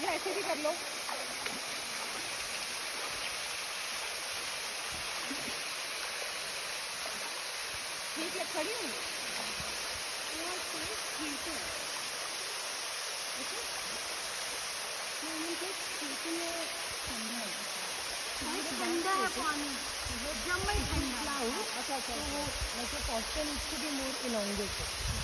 या ऐसे भी कर लो। ठीक है, खड़ी हूँ। ठीक है, ठंडा है पानी, जब मैं ठंडा। अच्छा अच्छा, तो वो वैसे पॉस्टल इसको भी मोर इलॉन्गेटेड।